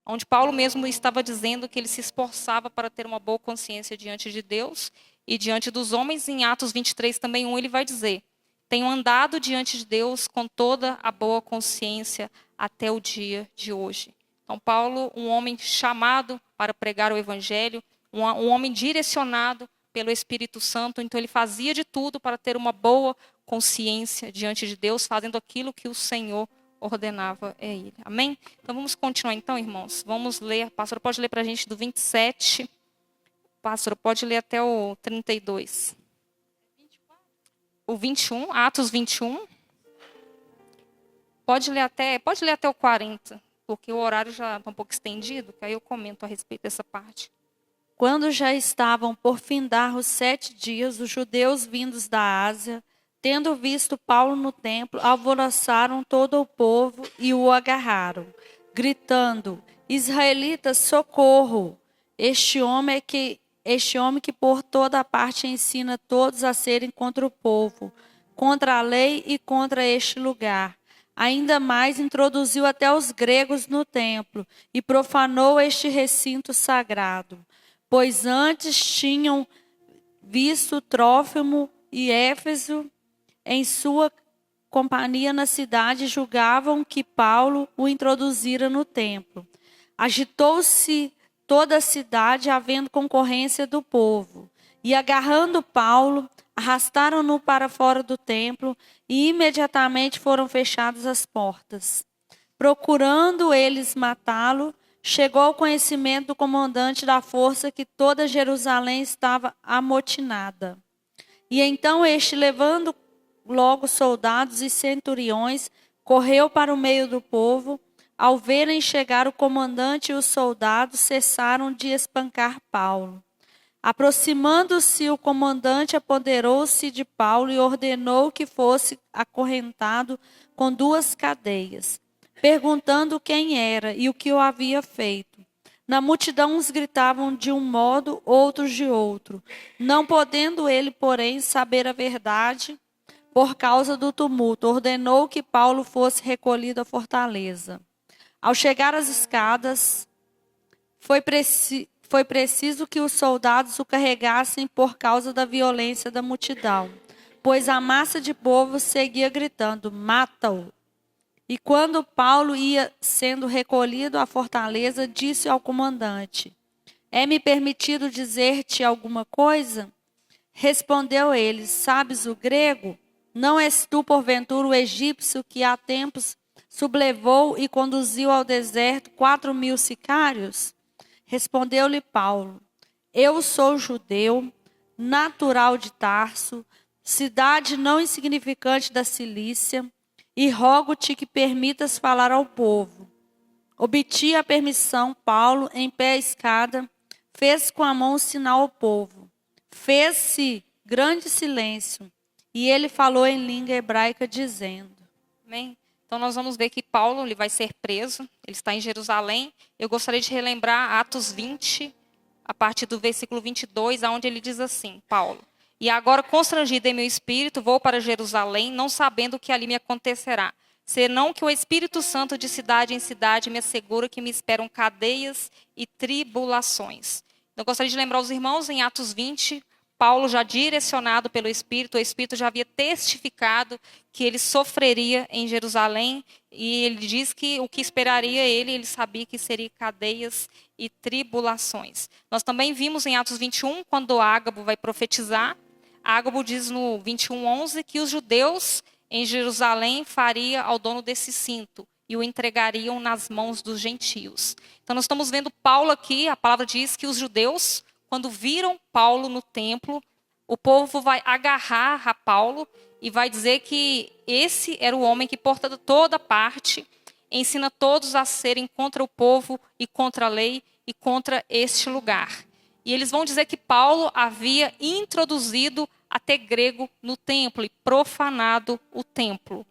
onde Paulo mesmo estava dizendo que ele se esforçava para ter uma boa consciência diante de Deus e diante dos homens. Em Atos 23, também 1, ele vai dizer: tenho andado diante de Deus com toda a boa consciência até o dia de hoje. Então, Paulo, um homem chamado para pregar o evangelho, um homem direcionado pelo Espírito Santo, então ele fazia de tudo para ter uma boa consciência diante de Deus, fazendo aquilo que o Senhor ordenava a ele. Amém? Então vamos continuar então, irmãos. Vamos ler, pastor pode ler para a gente do 27, pastor pode ler até o 32. O 21, Atos 21. Pode ler até o 40, porque o horário já está um pouco estendido, que aí eu comento a respeito dessa parte. Quando já estavam por findar os 7 dias, os judeus vindos da Ásia, tendo visto Paulo no templo, alvoroçaram todo o povo e o agarraram, gritando: Israelitas, socorro! Este homem que por toda parte ensina todos a serem contra o povo, contra a lei e contra este lugar. Ainda mais introduziu até os gregos no templo e profanou este recinto sagrado. Pois antes tinham visto Trófimo e Éfeso em sua companhia na cidade, julgavam que Paulo o introduzira no templo. Agitou-se toda a cidade, havendo concorrência do povo. E agarrando Paulo, arrastaram-no para fora do templo e imediatamente foram fechadas as portas. Procurando eles matá-lo, chegou ao conhecimento do comandante da força que toda Jerusalém estava amotinada. E então este, levando logo soldados e centuriões, correu para o meio do povo. Ao verem chegar o comandante e os soldados, cessaram de espancar Paulo. Aproximando-se o comandante, apoderou-se de Paulo e ordenou que fosse acorrentado com 2 cadeias, perguntando quem era e o que o havia feito. Na multidão uns gritavam de um modo, outros de outro. Não podendo ele, porém, saber a verdade, por causa do tumulto, ordenou que Paulo fosse recolhido à fortaleza. Ao chegar às escadas, foi preciso que os soldados o carregassem por causa da violência da multidão, pois a massa de povo seguia gritando: mata-o! E quando Paulo ia sendo recolhido à fortaleza, disse ao comandante: é-me permitido dizer-te alguma coisa? Respondeu ele: sabes o grego? Não és tu, porventura, o egípcio que há tempos sublevou e conduziu ao deserto 4.000 sicários? Respondeu-lhe Paulo: eu sou judeu, natural de Tarso, cidade não insignificante da Cilícia, e rogo-te que permitas falar ao povo. Obti a permissão. Paulo, em pé à escada, fez com a mão um sinal ao povo. Fez-se grande silêncio, e ele falou em língua hebraica, dizendo: Amém? Então nós vamos ver que Paulo ele vai ser preso, ele está em Jerusalém. Eu gostaria de relembrar Atos 20, a partir do versículo 22, onde ele diz assim, Paulo: e agora, constrangido em meu espírito, vou para Jerusalém, não sabendo o que ali me acontecerá, senão que o Espírito Santo de cidade em cidade me assegura que me esperam cadeias e tribulações. Então, eu gostaria de lembrar os irmãos, em Atos 20, Paulo, já direcionado pelo Espírito, o Espírito já havia testificado que ele sofreria em Jerusalém, e ele diz que o que esperaria ele sabia que seria cadeias e tribulações. Nós também vimos em Atos 21, quando Ágabo vai profetizar, Ágabo diz no 21:11 que os judeus em Jerusalém faria ao dono desse cinto e o entregariam nas mãos dos gentios. Então nós estamos vendo Paulo aqui, a palavra diz que os judeus, quando viram Paulo no templo, o povo vai agarrar a Paulo e vai dizer que esse era o homem que por toda parte ensina todos a serem contra o povo e contra a lei e contra este lugar. E eles vão dizer que Paulo havia introduzido até grego no templo e profanado o templo.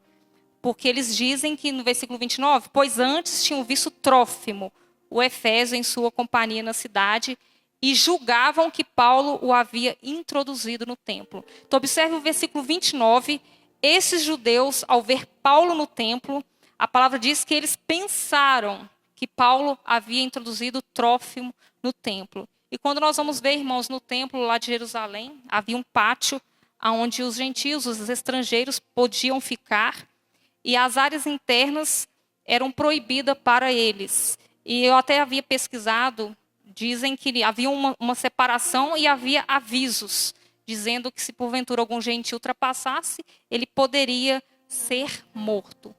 Porque eles dizem que no versículo 29, pois antes tinham visto Trófimo, o Efésio, em sua companhia na cidade, e julgavam que Paulo o havia introduzido no templo. Então observe o versículo 29, esses judeus, ao ver Paulo no templo, a palavra diz que eles pensaram que Paulo havia introduzido Trófimo no templo. E quando nós vamos ver, irmãos, no templo lá de Jerusalém, havia um pátio onde os gentios, os estrangeiros, podiam ficar, e as áreas internas eram proibidas para eles. E eu até havia pesquisado, dizem que havia uma separação e havia avisos, dizendo que se porventura algum gentio ultrapassasse, ele poderia ser morto.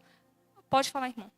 Pode falar, irmão.